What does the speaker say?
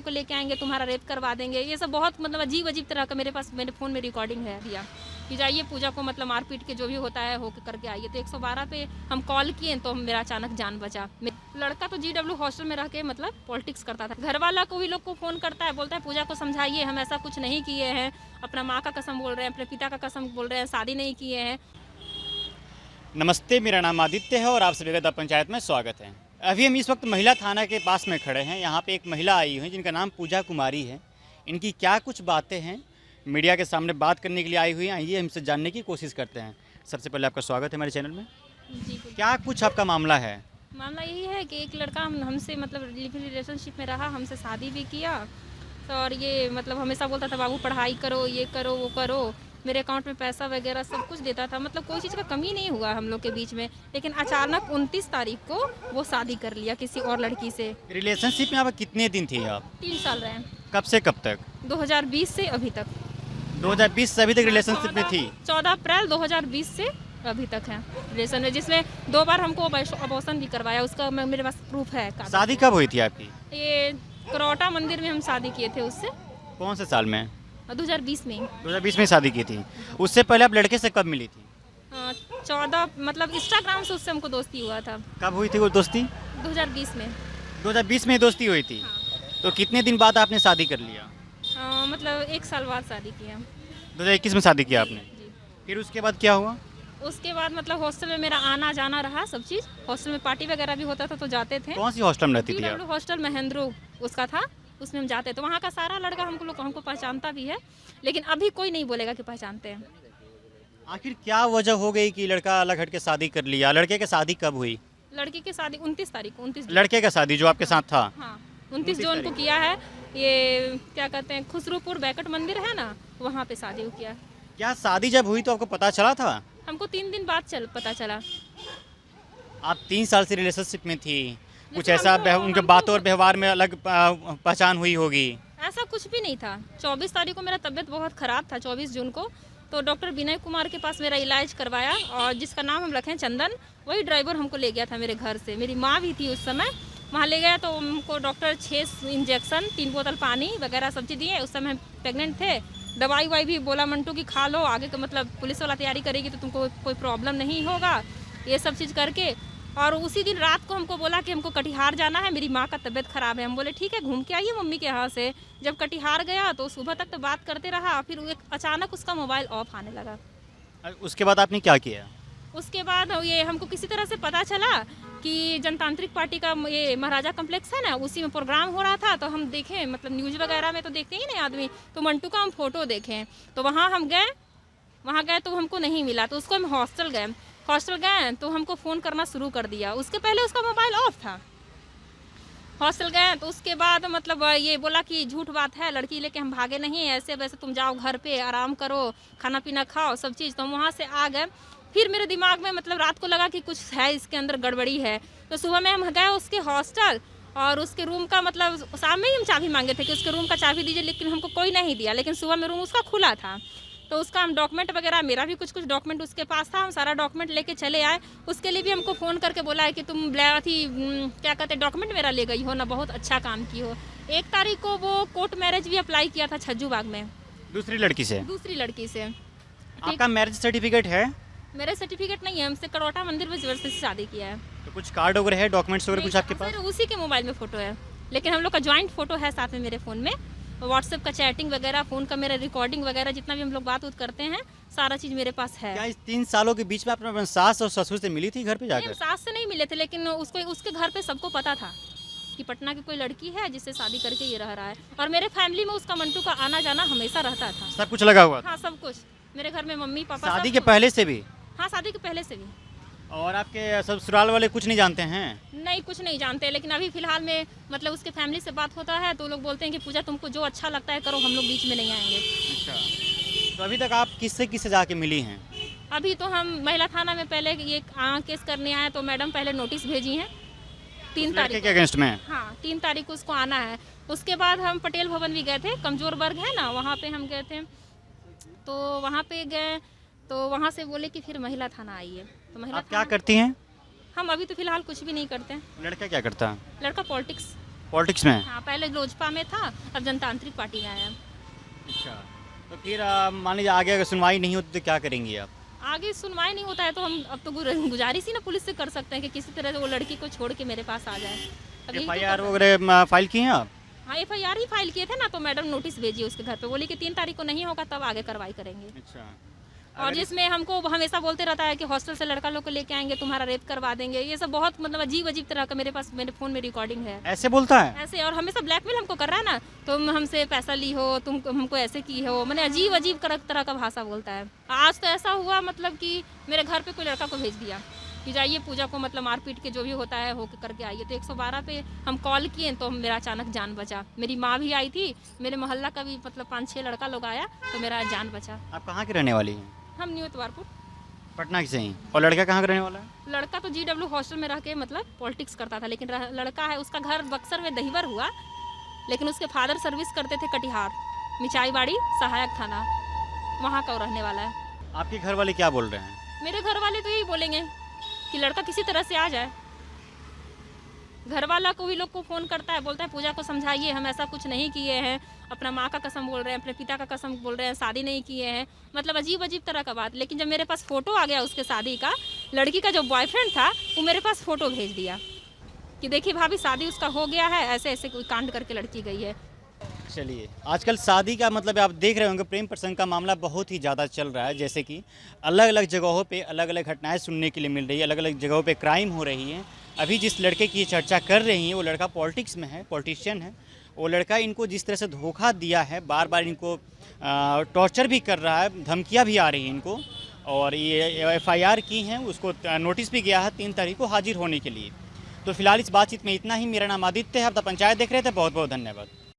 को लेके आएंगे, तुम्हारा रेप करवा देंगे। ये सब बहुत मतलब अजीब अजीब तरह का मेरे पास मेरे फ़ोन में रिकॉर्डिंग है भैया कि जाइए पूजा को मतलब मारपीट के जो भी होता है हो करके आइए। तो 112 पे हम कॉल किए तो मेरा अचानक जान बचा। लड़का तो GW हॉस्टल में रह के मतलब पॉलिटिक्स करता था। घर वाला को भी लोग को फ़ोन करता है, बोलता है पूजा को समझाइए हम ऐसा कुछ नहीं किए हैं, अपना माँ का कसम बोल रहे हैं, अपने पिता का कसम बोल रहे हैं, शादी नहीं किए हैं। नमस्ते, मेरा नाम आदित्य है और आप सभी का पंचायत में स्वागत है। अभी हम इस वक्त महिला थाना के पास में खड़े हैं। यहाँ पे एक महिला आई हुई है जिनका नाम पूजा कुमारी है। इनकी क्या कुछ बातें हैं, मीडिया के सामने बात करने के लिए आई हुई हैं, आइए हमसे जानने की कोशिश करते हैं। सबसे पहले आपका स्वागत है हमारे चैनल में। जी, क्या कुछ आपका मामला है? मामला यही है कि एक लड़का हमसे मतलब लिविंग रिलेशनशिप में रहा, हमसे शादी भी किया। तो और ये मतलब हमेशा बोलता था बाबू पढ़ाई करो, ये करो, वो करो, मेरे अकाउंट में पैसा वगैरह सब कुछ देता था, मतलब कोई चीज़ का कमी नहीं हुआ हम लोग के बीच में। लेकिन अचानक 29 तारीख को वो शादी कर लिया किसी और लड़की से। रिलेशनशिप में आप कितने दिन थी आप? 3 साल रहे। कब से कब तक? 2020 से अभी तक। 2020 से अभी तक रिलेशनशिप में थी? 14 अप्रैल 2020 से अभी तक है रिलेशन में, जिसमें 2 बार हमको अबॉर्शन भी करवाया। उसका मेरे पास प्रूफ है। शादी कब हुई थी आपकी? ये करौटा मंदिर में हम शादी किए थे उससे। कौन से साल में? 2020 में। 2020 में शादी की थी। उससे पहले आप लड़के से कब मिली थी? 14 मतलब इंस्टाग्राम से उससे हमको दोस्ती हुआ था। कब हुई थी वो दोस्ती? 2020 में। 2020 में दोस्ती हुई थी। हाँ। तो कितने दिन बाद आपने शादी कर लिया? मतलब 1 साल बाद शादी किया। 2021 में शादी किया आपने? जी। फिर उसके बाद क्या हुआ? उसके बाद मतलब हॉस्टल में मेरा आना जाना रहा सब चीज़। हॉस्टल में पार्टी वगैरह भी होता था तो जाते थे। कौन सी हॉस्टल में रहती थी आप? GW हॉस्टल महेंद्रो उसका था, उसमें हम जाते। तो वहाँ का सारा लड़का हमको पहचानता भी है, लेकिन अभी कोई नहीं बोलेगा कि पहचानते हैं। आखिर क्या वजह हो गई कि लड़का अलग हट के शादी कर लिया? लड़के की शादी कब हुई? लड़की की शादी 29 तारीख को। 29 लड़के का शादी जो आपके साथ था? हाँ, 29 जून को किया है। ये क्या कहते हैं, खुसरूपुर बैकट मंदिर है ना, वहाँ पे शादी को किया। क्या शादी जब हुई तो आपको पता चला था? हमको 3 दिन बाद पता चला। आप 3 साल से रिलेशनशिप में थी, कुछ जैसे ऐसा हमको- उनके हमको- बातों और व्यवहार में अलग पहचान हुई होगी? ऐसा कुछ भी नहीं था। 24 तारीख को मेरा तबीयत बहुत ख़राब था, 24 जून को। तो डॉक्टर विनय कुमार के पास मेरा इलाज करवाया, और जिसका नाम हम रखें चंदन, वही ड्राइवर हमको ले गया था मेरे घर से। मेरी माँ भी थी उस समय, वहाँ ले गया। तो हमको डॉक्टर 6 इंजेक्शन, 3 बोतल पानी वगैरह सब चीज़ दिए। उस समय हम प्रेगनेंट थे। दवाई वाई भी बोला मंटू की खा लो, आगे का मतलब पुलिस वाला तैयारी करेगी तो तुमको कोई प्रॉब्लम नहीं होगा, ये सब चीज़ करके। और उसी दिन रात को हमको बोला कि हमको कटिहार जाना है, मेरी माँ का तबीयत ख़राब है। हम बोले ठीक है, घूम के आइए मम्मी के यहाँ से। जब कटिहार गया तो सुबह तक तो बात करते रहा, फिर अचानक उसका मोबाइल ऑफ आने लगा। उसके बाद आपने क्या किया? उसके बाद ये हमको किसी तरह से पता चला कि जनतांत्रिक पार्टी का ये महाराजा कम्प्लेक्स है ना, उसी में प्रोग्राम हो रहा था। तो हम देखें, मतलब न्यूज़ वगैरह में तो देखते ही नहीं आदमी, तो मंटू का हम फ़ोटो देखें। तो वहाँ हम गए, वहाँ गए तो हमको नहीं मिला। तो उसको हम हॉस्टल गए तो हमको फ़ोन करना शुरू कर दिया। उसके पहले उसका मोबाइल ऑफ था। हॉस्टल गए तो उसके बाद मतलब ये बोला कि झूठ बात है, लड़की लेके हम भागे नहीं, ऐसे वैसे तुम जाओ घर पे आराम करो, खाना पीना खाओ सब चीज़। तो हम वहाँ से आ गए। फिर मेरे दिमाग में मतलब रात को लगा कि कुछ है, इसके अंदर गड़बड़ी है। तो सुबह में हम गए उसके हॉस्टल, और उसके रूम का मतलब शाम में ही हम चाबी मांगे थे कि उसके रूम का चाबी दीजिए, लेकिन हमको कोई नहीं दिया। लेकिन सुबह में रूम उसका खुला था। तो उसका हम डॉक्यूमेंट वगैरह, मेरा भी कुछ डॉक्यूमेंट उसके पास था, हम सारा डॉक्यूमेंट लेके चले आए। उसके लिए भी हमको फ़ोन करके बोला है कि तुम क्या कहते हैं, डॉक्यूमेंट मेरा ले गई हो ना, बहुत अच्छा काम की हो। 1 तारीख को वो कोर्ट मैरिज भी अप्लाई किया था छज्जू बाग में, दूसरी लड़की से? दूसरी लड़की से। आपका मैरिज सर्टिफिकेट है? मेरे सर्टिफिकेट नहीं है, हमसे करौटा मंदिर में जबरदस्ती से शादी किया है। तो कुछ कार्ड वगैरह है, डॉक्यूमेंट्स वगैरह कुछ आपके पास? सर उसी के मोबाइल में फ़ोटो है, लेकिन हम लोग का जॉइंट फ़ोटो है साथ में मेरे फ़ोन में। व्हाट्सएप का चैटिंग वगैरह, फ़ोन का मेरा रिकॉर्डिंग वगैरह, जितना भी हम लोग बात करते हैं, सारा चीज़ मेरे पास है। क्या इस 3 सालों के बीच में आप अपने सास और ससुर से मिली थी घर पे नहीं, हम जाकर? सास से नहीं मिले थे, लेकिन उसके घर पे सबको पता था कि पटना की कोई लड़की है जिससे शादी करके ये रह रहा है। और मेरे फैमिली में उसका मंटू का आना जाना हमेशा रहता था। सब कुछ लगा हुआ था? हाँ, सब कुछ। मेरे घर में मम्मी पापा शादी सब के कुछ। पहले से भी? हाँ, शादी के पहले से भी। और आपके ससुराल वाले कुछ नहीं जानते हैं? नहीं, कुछ नहीं जानते, लेकिन अभी फ़िलहाल में मतलब उसके फैमिली से बात होता है तो लोग बोलते हैं कि पूजा तुमको जो अच्छा लगता है करो, हम लोग बीच में नहीं आएंगे। अच्छा, तो अभी तक आप किससे जाके मिली हैं? अभी तो हम महिला थाना में पहले ये केस करने आए, तो मैडम पहले नोटिस भेजी हैं 3 तारीख के अगेंस्ट में? हाँ, 3 तारीख को उसको आना है। उसके बाद हम पटेल भवन भी गए थे, कमजोर वर्ग है ना, वहाँ पे हम गए थे। तो वहाँ पे गए तो वहाँ से बोले कि फिर महिला थाना आइए। तो महिला आप क्या करती हैं? हम अभी तो फिलहाल कुछ भी नहीं करते हैं। लड़का क्या करता है? लड़का पॉलिटिक्स पॉलिटिक्स में है? हाँ, पहले लोजपा में था, अब जनतांत्रिक पार्टी में आया। अच्छा, तो फिर मान लीजिए आगे अगर सुनवाई नहीं होती तो क्या करेंगी आप? आगे सुनवाई नहीं होता है तो हम अब तो गुजारिश ही ना पुलिस से कर सकते हैं कि किसी तरह से वो लड़की को छोड़ के मेरे पास आ जाए। अब यही तो FIR कर सकते वगैरह फाइल किए हैं आप? हैं। हाँ, FIR ही फाइल किए थे ना, तो मैडम नोटिस भेजी उसके घर पे, बोली कि 3 तारीख को नहीं होगा तब आगे कार्रवाई करेंगे। अच्छा, और जिसमें हमको हमेशा बोलते रहता है कि हॉस्टल से लड़का लोग को लेके आएंगे, तुम्हारा रेप करवा देंगे, ये सब बहुत मतलब अजीब अजीब तरह का मेरे पास मेरे फ़ोन में रिकॉर्डिंग है ऐसे बोलता है? ऐसे। और हमेशा ब्लैकमेल हमको कर रहा है ना, तुम हमसे पैसा ली हो, तुम हमको ऐसे की हो, मैंने अजीब अजीब तरह का भाषा बोलता है। आज तो ऐसा हुआ मतलब कि मेरे घर पे कोई लड़का को भेज दिया कि जाइए पूजा को मतलब मार पीट के जो भी होता है हो के करके आइए। तो 112 पे हम कॉल किए तो मेरा अचानक जान बचा। मेरी माँ भी आई थी, मेरे मोहल्ला का भी मतलब 5-6 लड़का लोग आया तो मेरा जान बचा। आप कहाँ की रहने वाली हैं? हम न्यू इतवारपुर। पटना की सही। और लड़का कहाँ का रहने वाला है? लड़का तो GW हॉस्टल में रह के मतलब पॉलिटिक्स करता था, लेकिन लड़का है उसका घर बक्सर में दहीवर हुआ, लेकिन उसके फादर सर्विस करते थे कटिहार, मिचाईबाड़ी सहायक थाना, वहाँ का वो रहने वाला है। आपके घर वाले क्या बोल रहे हैं? मेरे घर वाले तो यही बोलेंगे कि लड़का किसी तरह से आ जाए। घर वाला को भी लोग को फ़ोन करता है, बोलता है पूजा को समझाइए, हम ऐसा कुछ नहीं किए हैं, अपना माँ का कसम बोल रहे हैं, अपने पिता का कसम बोल रहे हैं, शादी नहीं किए हैं, मतलब अजीब अजीब तरह का बात। लेकिन जब मेरे पास फ़ोटो आ गया उसके शादी का, लड़की का जो बॉयफ्रेंड था वो मेरे पास फ़ोटो भेज दिया कि देखिए भाभी शादी उसका हो गया है, ऐसे ऐसे कोई कांड करके लड़की गई है। चलिए, आजकल शादी का मतलब आप देख रहे होंगे प्रेम प्रसंग का मामला बहुत ही ज़्यादा चल रहा है। जैसे कि अलग अलग जगहों पे अलग अलग घटनाएं सुनने के लिए मिल रही है, अलग अलग जगहों पे क्राइम हो रही है। अभी जिस लड़के की चर्चा कर रही हैं वो लड़का पॉलिटिक्स में है, पॉलिटिशियन है। वो लड़का इनको जिस तरह से धोखा दिया है, बार बार इनको टॉर्चर भी कर रहा है, धमकियाँ भी आ रही हैं इनको, और ये FIR की हैं, उसको नोटिस भी गया है 3 तारीख को हाजिर होने के लिए। तो फिलहाल इस बातचीत में इतना ही। मेरा नाम आदित्य है, आप द पंचायत देख रहे थे। बहुत बहुत धन्यवाद।